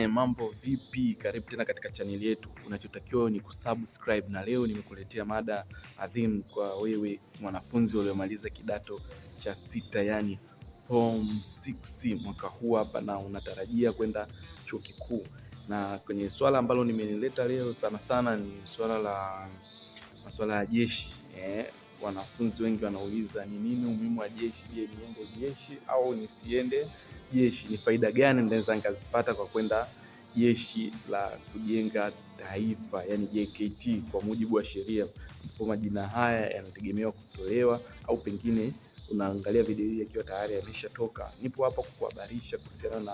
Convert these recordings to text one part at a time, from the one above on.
Mambo vipi? Karibu tena katika channel yetu. Unachotakiwa ni kusubscribe, na leo nimekuletea mada adhimu kwa wewe mwanafunzi uliomaliza kidato cha sita, yani form 6 mwaka huu hapa, na unatarajia kwenda chuo kikuu. Na kwenye swala ambalo nimelileta leo sana sana ni masuala ya jeshi. Wanafunzi wengi wanauliza ni nini umuhimu wa jeshi? Je, niende jeshi au nisiende jeshi? Ni faida gani naweza nikazipata kwa kwenda jeshi la kujenga taifa, yani JKT kwa mujibu wa sheria? Kwa majina haya yanategemewa kutolewa, au pengine unaangalia video hii ikiwa tayari yameshatoka. Nipo hapa kukuhabarisha kuhusiana na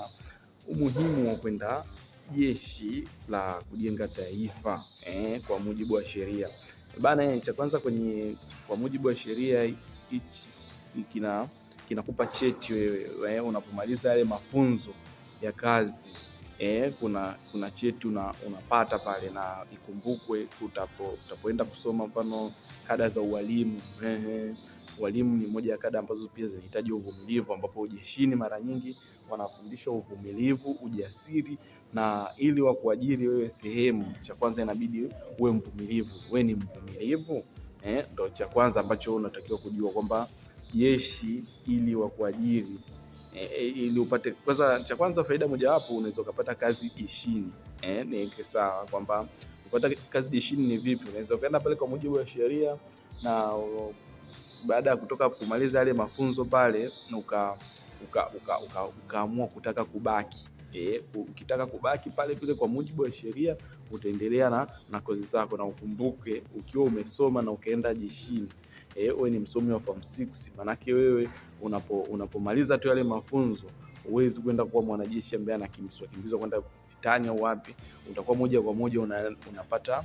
umuhimu wa kwenda jeshi la kujenga taifa kwa mujibu wa sheria. Cha kwanza, kwa mujibu wa sheria hichi kinakupa cheti wewe unapomaliza yale mafunzo ya kazi. Kuna cheti unapata pale, na ikumbukwe utapoenda kusoma mfano kada za ualimu. Walimu ni moja ya kada ambazo pia zinahitaji uvumilivu, ambapo jeshini mara nyingi wanafundisha uvumilivu, ujasiri, na ili wakuajiri wewe sehemu, cha kwanza inabidi uwe mvumilivu. Wewe ni mvumilivu? Ndio cha kwanza ambacho unatakiwa kujua, kwamba jeshi ili wakuajiri, ili upate kwanza, cha kwanza faida mojawapo, unaweza ukapata kazi jeshini. Ni sawa kwamba kupata kazi jeshini ni vipi? Unaweza ukaenda pale kwa mujibu wa sheria, na baada ya kutoka kumaliza yale mafunzo pale, ukaamua kutaka kubaki. Ukitaka kubaki pale vile kwa mujibu wa sheria, utaendelea na kozi zako. Na ukumbuke, ukiwa umesoma na ukaenda jeshini, wewe ni msomi wa form 6, manake wewe unapomaliza tu yale mafunzo huwezi kwenda kuwa mwanajeshi ambaye anakimbizwa kwenda vitani au wapi. Utakuwa moja kwa moja unapata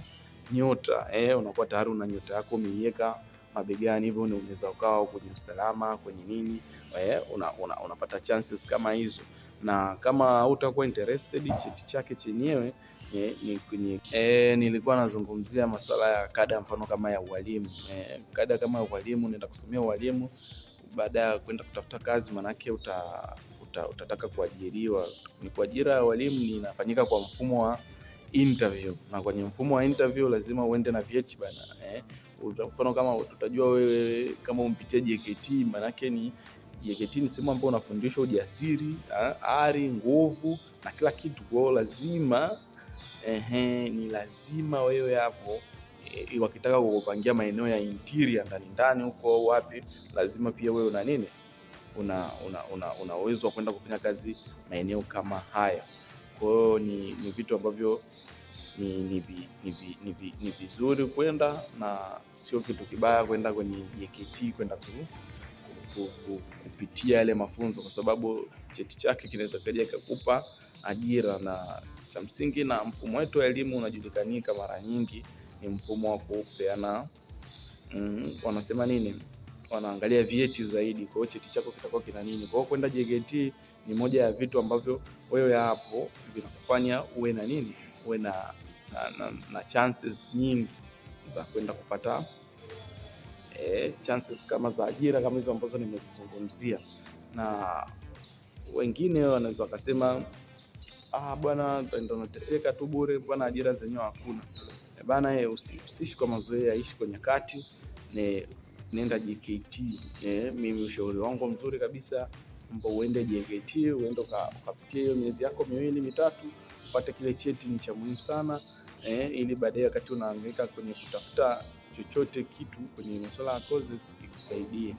nyota, unakuwa tayari una nyota yako umeiweka mabegani, hivyo unaweza ukawa kwenye usalama, kwenye nini, unapata chances kama hizo. Na kama hutakuwa interested, cheti chake chenyewe ni kwenye nilikuwa nazungumzia masuala ya kada, mfano kama ya ualimu. Kada kama ya ualimu, unaenda kusomea ualimu, baada ya kwenda kutafuta kazi, manake utataka kuajiriwa. Ni kuajira ya walimu inafanyika kwa mfumo wa interview, na kwenye mfumo wa interview lazima uende na vyeti bana. Mfano kama utajua wewe kama umpitia JKT, manake ni JKT ni sehemu ambayo unafundishwa ujasiri, ari, nguvu na kila kitu. Kwa lazima ni lazima wewe hapo, wakitaka kukupangia maeneo ya interior ndani huko wapi, lazima pia wewe una nini, una uwezo wa kwenda kufanya kazi maeneo kama haya. Kwa hiyo ni vitu ambavyo ni vizuri kwenda, na sio kitu kibaya kwenda kwenye JKT, kwenda kupitia yale mafunzo, kwa sababu cheti chake kinaweza kaja kukupa ajira. Na cha msingi, na mfumo wetu wa elimu unajulikanika mara nyingi ni mfumo wa kupeana wanasema nini, wanaangalia vyeti zaidi. Kwa hiyo cheti chako kitakuwa kina nini. Kwa hiyo kwenda JKT ni moja ya vitu ambavyo wewe hapo vinakufanya uwe na nini, uwe na chances nyingi za kwenda kupata chances kama za ajira kama hizo ambazo nimezungumzia. Na wengine wanaweza wakasema bwana, ndio nateseka tu bure bwana, ajira zenyewe hakuna. Bwana, usiishi kwa mazoea, ishi kwa nyakati, nenda JKT. Mimi ushauri wangu mzuri kabisa, mbona uende JKT, uende ukapitia hiyo miezi yako 2-3, upate kile cheti. Ni cha muhimu sana, ili baadaye wakati unahangaika kwenye kutafuta chochote kitu kwenye masuala ya courses ikusaidie.